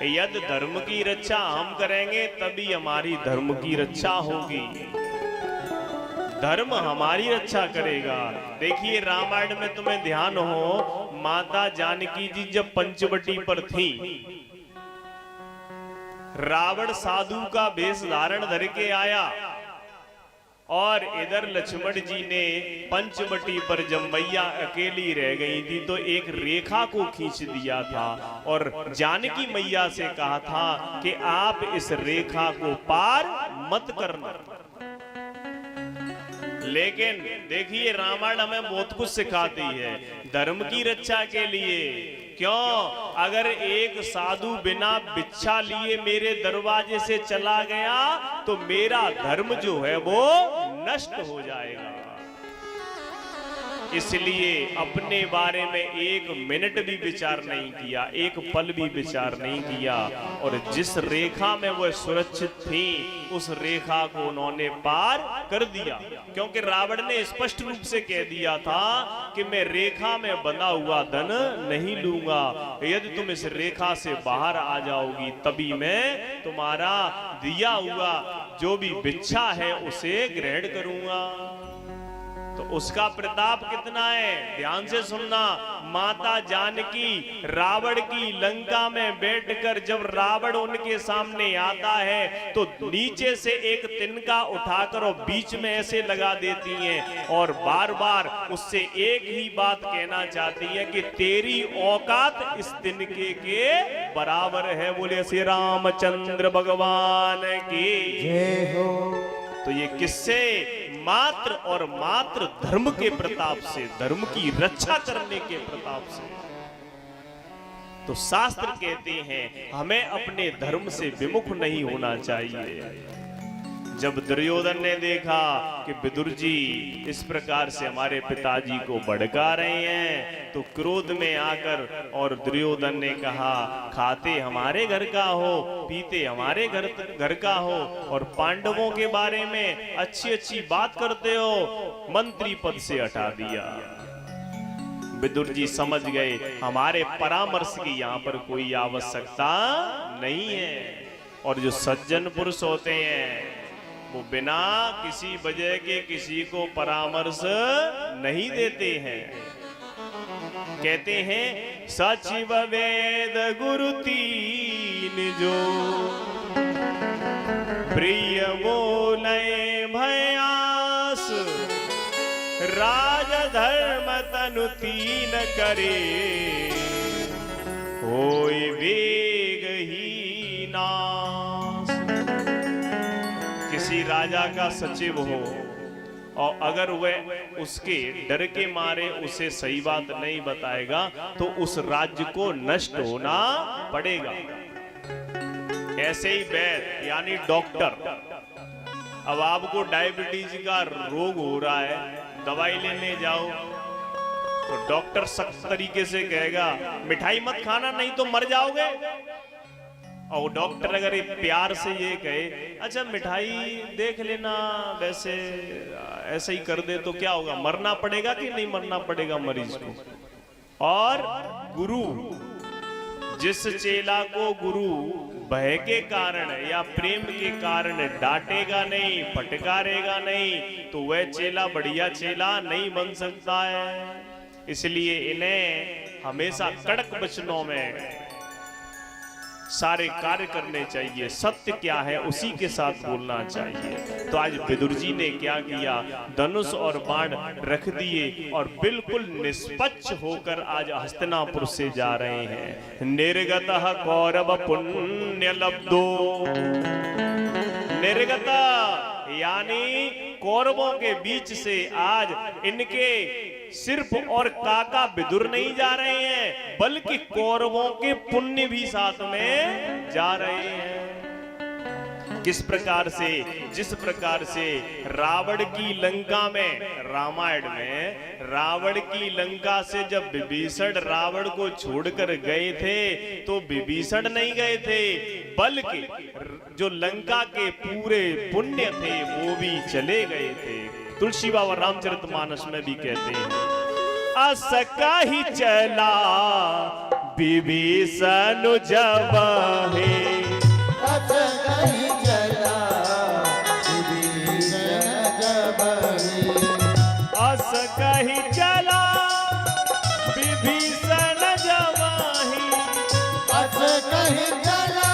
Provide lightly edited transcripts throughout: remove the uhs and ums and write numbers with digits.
यदि धर्म की रक्षा हम करेंगे तभी हमारी धर्म की रक्षा होगी, धर्म हमारी रक्षा करेगा। देखिए रामायण में तुम्हें ध्यान हो, माता जानकी जी जब पंचवटी पर थी, रावण साधु का वेश धारण धर के आया और इधर लक्ष्मण जी ने पंचवटी पर जब मैया अकेली रह गई थी तो एक रेखा को खींच दिया था और जानकी मैया से कहा था कि आप इस रेखा को पार मत करना। लेकिन देखिए रामायण हमें बहुत कुछ सिखाती है धर्म की रक्षा के लिए। क्यों? अगर एक साधु बिना भिक्षा लिए मेरे दरवाजे से चला गया तो मेरा धर्म जो है वो नष्ट हो जाएगा। इसलिए अपने बारे में एक मिनट भी विचार नहीं किया, एक पल भी विचार नहीं किया, और जिस रेखा में वह सुरक्षित थी उस रेखा को उन्होंने पार कर दिया। क्योंकि रावण ने स्पष्ट रूप से कह दिया था कि मैं रेखा में बंधा हुआ धन नहीं लूंगा, यदि तुम इस रेखा से बाहर आ जाओगी तभी मैं तुम्हारा दिया हुआ जो भी भिक्षा है उसे ग्रहण करूंगा। तो उसका प्रताप कितना है, ध्यान से सुनना। माता जानकी रावण की लंका में बैठकर जब रावण उनके सामने आता है तो नीचे से एक तिनका उठाकर और बीच में ऐसे लगा देती हैं और बार बार उससे एक ही बात कहना चाहती है कि तेरी औकात इस तिनके के बराबर है। बोले श्री रामचंद्र भगवान की जय हो। तो ये किससे? मात्र और मात्र धर्म के प्रताप से, धर्म की रक्षा करने के प्रताप से। तो शास्त्र कहते हैं हमें अपने धर्म से विमुख नहीं होना चाहिए। जब दुर्योधन ने देखा कि विदुर जी इस प्रकार से हमारे पिताजी को भड़का रहे हैं तो क्रोध में आकर और दुर्योधन ने कहा खाते हमारे घर का हो, पीते हमारे घर का हो और पांडवों के बारे में अच्छी अच्छी बात करते हो, मंत्री पद से हटा दिया। विदुर जी समझ गए हमारे परामर्श की यहाँ पर कोई आवश्यकता नहीं है। और जो सज्जन पुरुष होते हैं वो बिना किसी वजह के किसी को परामर्श नहीं देते हैं। कहते हैं सचिव वेद गुरु तीन जो प्रिय बोले भयास, राज धर्म तनु तीन करे, होय वेग ही नास। किसी राजा का सचिव हो और अगर वह उसके डर के मारे उसे सही बात नहीं बताएगा तो उस राज्य को नष्ट होना पड़ेगा। ऐसे ही वैद्य यानी डॉक्टर, अब आपको डायबिटीज का रोग हो रहा है, दवाई लेने जाओ तो डॉक्टर सख्त तरीके से कहेगा मिठाई मत खाना नहीं तो मर जाओगे। और डॉक्टर अगर प्यार से ये कहे अच्छा मिठाई देख लेना वैसे ऐसे ही कर दे तो क्या होगा, मरना पड़ेगा कि नहीं मरना पड़ेगा मरीज को। और गुरु, जिस चेला को गुरु भय के कारण या प्रेम के कारण डांटेगा नहीं, फटकारेगा नहीं तो वह चेला बढ़िया चेला नहीं बन सकता है। इसलिए इन्हें हमेशा कड़क वचनों में सारे कार्य करने चाहिए, सत्य क्या है उसी के साथ बोलना चाहिए। तो आज विदुर जी ने क्या किया, धनुष और बाण रख दिए और बिल्कुल निष्पक्ष होकर आज हस्तिनापुर से जा रहे हैं। निर्गतः कौरव पुण्य लब्धो, निर्गत यानी कौरवों के बीच से आज इनके सिर्फ और काका विदुर नहीं जा रहे हैं बल्कि कौरवों के पुण्य भी साथ में जा रहे हैं। किस प्रकार से, जिस प्रकार से रावण की लंका में, रामायण में रावण की लंका से जब विभीषण रावण को छोड़कर गए थे तो विभीषण नहीं गए थे बल्कि जो लंका के पूरे पुण्य थे वो भी चले गए थे। तुलसी बाबा रामचरितमानस में भी कहते हैं असका ही चला विभीषण जबाहे अस कहीं चला विभीषण जबाहे अस कहीं चला विभीषण जबाहे अस कहीं चला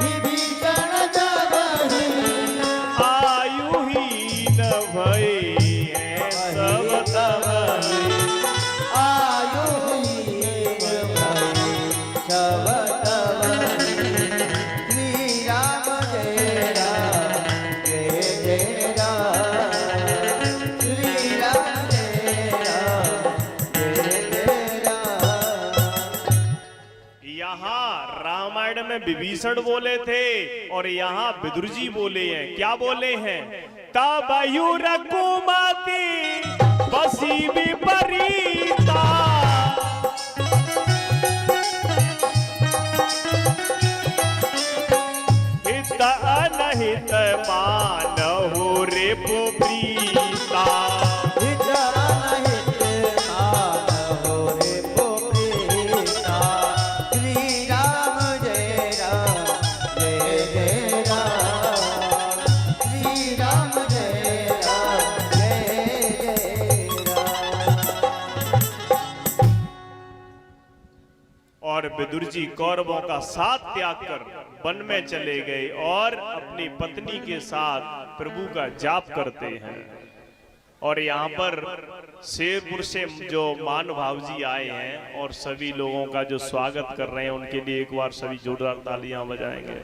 विभीषण जबाहे आयु ही न भई है सब तबाहे आयु हीन भई सब तबाहे श्री राम जय राम जय जय राम श्री राम जय राम जय जय राम। यहाँ रामायण में विभीषण बोले थे और यहाँ विदुर जी बोले हैं। क्या बोले हैं? तब रघुमति बसी विपरीता हित अनहित मानहु रे प्रीता हित अनहित मानहु रे प्रीता श्री राम जय राम जय जय राम श्री राम जय राम जय जय राम। और विदुर जी कौरवों का साथ त्याग कर वन में चले गए और अपनी पत्नी के साथ प्रभु का जाप करते हैं। और यहाँ पर शेरपुर से जो महानुभाव जी आए हैं और सभी लोगों का जो स्वागत कर रहे हैं, उनके लिए एक बार सभी जोरदार तालियां बजाएंगे।